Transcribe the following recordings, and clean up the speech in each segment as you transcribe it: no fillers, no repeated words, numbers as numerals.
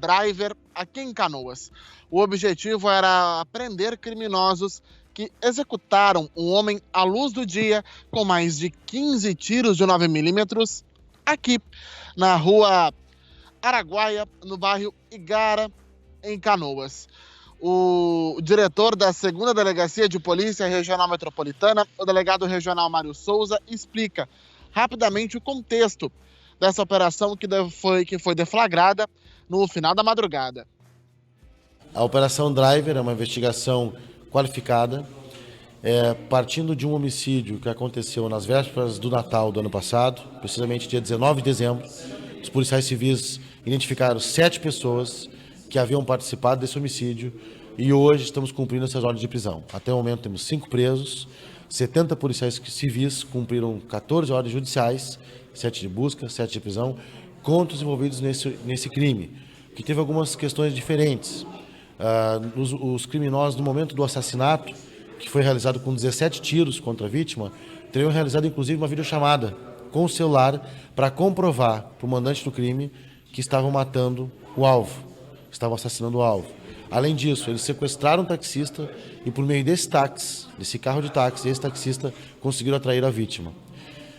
Driver, aqui em Canoas. O objetivo era prender criminosos que executaram um homem à luz do dia com mais de 15 tiros de 9mm aqui na rua Araguaia, no bairro Igara, em Canoas. O diretor da 2ª Delegacia de Polícia Regional Metropolitana, o delegado regional Mário Souza, explica rapidamente o contexto dessa operação que foi deflagrada no final da madrugada. A Operação Driver é uma investigação qualificada, partindo de um homicídio que aconteceu nas vésperas do Natal do ano passado, precisamente dia 19 de dezembro. Os policiais civis identificaram 7 pessoas que haviam participado desse homicídio e hoje estamos cumprindo essas ordens de prisão. Até o momento temos 5 presos, 70 policiais civis cumpriram 14 ordens judiciais, 7 de busca, 7 de prisão, contra os envolvidos nesse crime, que teve algumas questões diferentes. Os criminosos, no momento do assassinato, que foi realizado com 17 tiros contra a vítima, teriam realizado inclusive uma videochamada com o celular para comprovar para o mandante do crime que estavam matando o alvo, estavam assassinando o alvo. Além disso, eles sequestraram um taxista e por meio desse carro de táxi, esse taxista conseguiram atrair a vítima.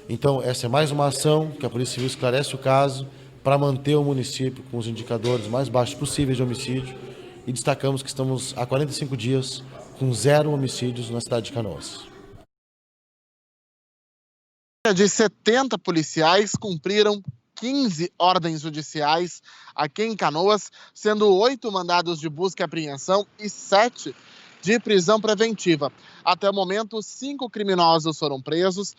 Então, essa é mais uma ação que a Polícia Civil esclarece o caso para manter o município com os indicadores mais baixos possíveis de homicídio e destacamos que estamos há 45 dias com 0 homicídios na cidade de Canoas. De 70 policiais cumpriram 15 ordens judiciais aqui em Canoas, sendo 8 mandados de busca e apreensão e 7 de prisão preventiva. Até o momento, 5 criminosos foram presos,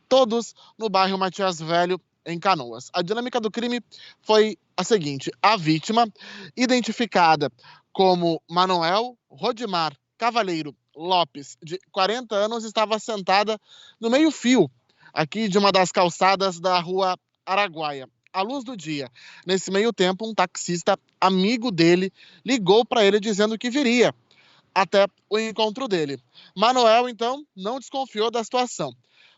todos no bairro Matias Velho, em Canoas. A dinâmica do crime foi a seguinte: a vítima, identificada como Manuel Rodimar Cavaleiro Lopes, de 40 anos, estava sentada no meio-fio aqui de uma das calçadas da rua Araguaia, à luz do dia. Nesse meio tempo, um taxista amigo dele ligou para ele dizendo que viria até o encontro dele. Manuel, então, não desconfiou da situação.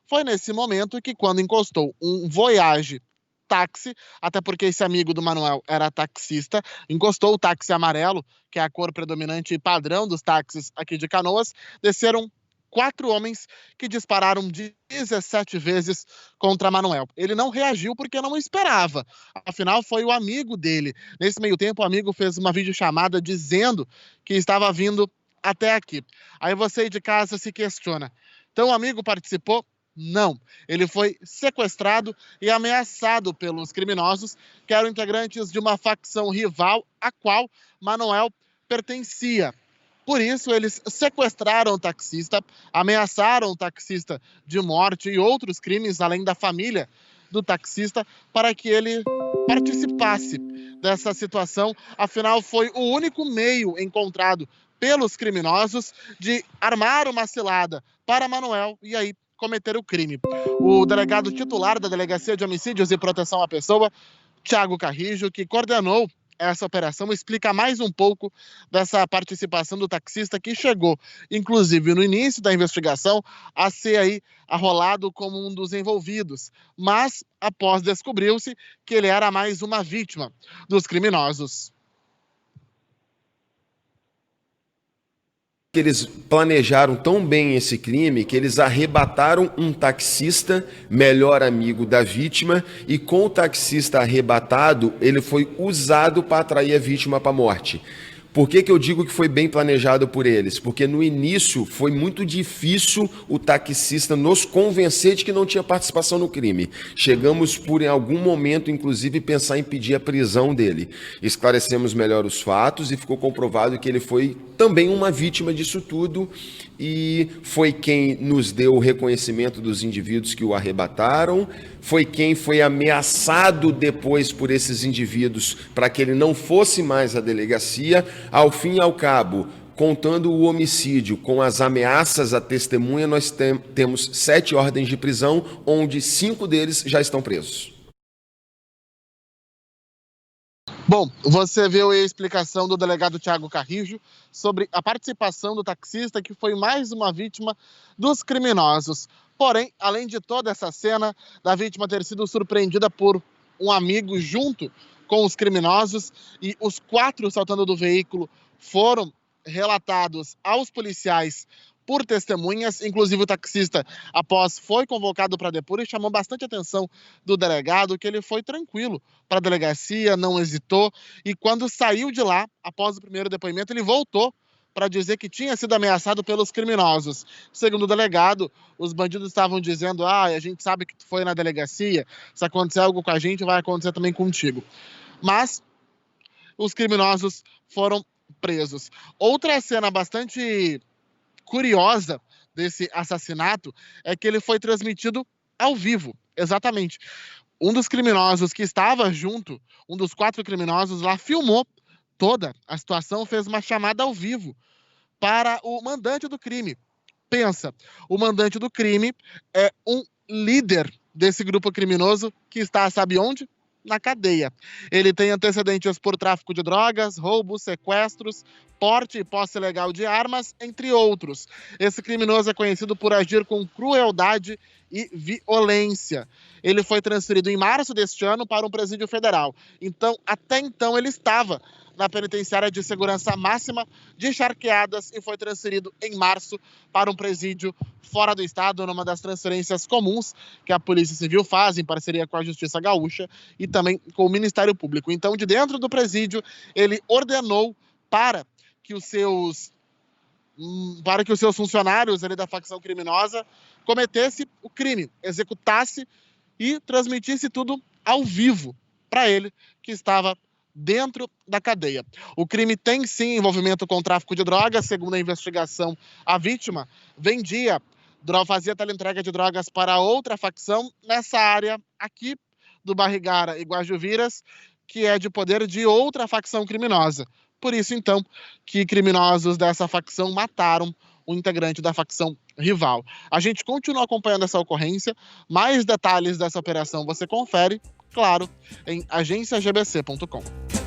Foi nesse momento que, quando encostou um Voyage táxi, até porque esse amigo do Manuel era taxista, encostou o táxi amarelo, que é a cor predominante e padrão dos táxis aqui de Canoas, desceram 4 homens que dispararam 17 vezes contra Manuel. Ele não reagiu porque não esperava. Afinal, foi o amigo dele. Nesse meio tempo, o amigo fez uma videochamada dizendo que estava vindo até aqui. Aí você de casa se questiona: então o amigo participou? Não. Ele foi sequestrado e ameaçado pelos criminosos, que eram integrantes de uma facção rival a qual Manuel pertencia. Por isso, eles sequestraram o taxista, ameaçaram o taxista de morte e outros crimes, além da família do taxista, para que ele participasse dessa situação. Afinal, foi o único meio encontrado pelos criminosos de armar uma cilada para Manuel e aí cometer o crime. O delegado titular da Delegacia de Homicídios e Proteção à Pessoa, Thiago Carrijo, que coordenou essa operação, explica mais um pouco dessa participação do taxista, que chegou, inclusive no início da investigação, a ser aí arrolado como um dos envolvidos. Mas, após descobriu-se que ele era mais uma vítima dos criminosos. Eles planejaram tão bem esse crime que eles arrebataram um taxista, melhor amigo da vítima, e com o taxista arrebatado, ele foi usado para atrair a vítima para a morte. Por que eu digo que foi bem planejado por eles? Porque no início foi muito difícil o taxista nos convencer de que não tinha participação no crime. Chegamos por em algum momento, inclusive, pensar em pedir a prisão dele. Esclarecemos melhor os fatos e ficou comprovado que ele foi também uma vítima disso tudo e foi quem nos deu o reconhecimento dos indivíduos que o arrebataram, foi quem foi ameaçado depois por esses indivíduos para que ele não fosse mais à delegacia. Ao fim e ao cabo, contando o homicídio com as ameaças à testemunha, nós temos 7 ordens de prisão, onde 5 deles já estão presos. Bom, você viu aí a explicação do delegado Thiago Carrijo sobre a participação do taxista, que foi mais uma vítima dos criminosos. Porém, além de toda essa cena da vítima ter sido surpreendida por um amigo junto com os criminosos e os 4 saltando do veículo foram relatados aos policiais por testemunhas, inclusive o taxista, após foi convocado para depor, e chamou bastante atenção do delegado, que ele foi tranquilo para a delegacia, não hesitou, e quando saiu de lá, após o primeiro depoimento, ele voltou para dizer que tinha sido ameaçado pelos criminosos. Segundo o delegado, os bandidos estavam dizendo: a gente sabe que tu foi na delegacia, se acontecer algo com a gente, vai acontecer também contigo. Mas os criminosos foram presos. Outra cena bastante curiosa desse assassinato é que ele foi transmitido ao vivo. Exatamente. Um dos criminosos que estava junto, um dos 4 criminosos lá, filmou toda a situação, fez uma chamada ao vivo para o mandante do crime. Pensa, o mandante do crime é um líder desse grupo criminoso que está, sabe onde? Na cadeia. Ele tem antecedentes por tráfico de drogas, roubos, sequestros, porte e posse ilegal de armas, entre outros. Esse criminoso é conhecido por agir com crueldade e violência. Ele foi transferido em março deste ano para um presídio federal. Então, até então, ele estava na penitenciária de segurança máxima de Charqueadas e foi transferido em março para um presídio fora do estado, numa das transferências comuns que a Polícia Civil faz em parceria com a Justiça Gaúcha e também com o Ministério Público. Então, de dentro do presídio, ele ordenou para que os seus funcionários ali da facção criminosa cometesse o crime, executasse e transmitisse tudo ao vivo para ele, que estava dentro da cadeia. O crime tem sim envolvimento com tráfico de drogas. Segundo a investigação, a vítima fazia teleentrega de drogas para outra facção nessa área aqui do Barrigara e Guajuviras, que é de poder de outra facção criminosa. Por isso, então, que criminosos dessa facção mataram um integrante da facção rival. A gente continua acompanhando essa ocorrência. Mais detalhes dessa operação você confere, claro, em agenciagbc.com.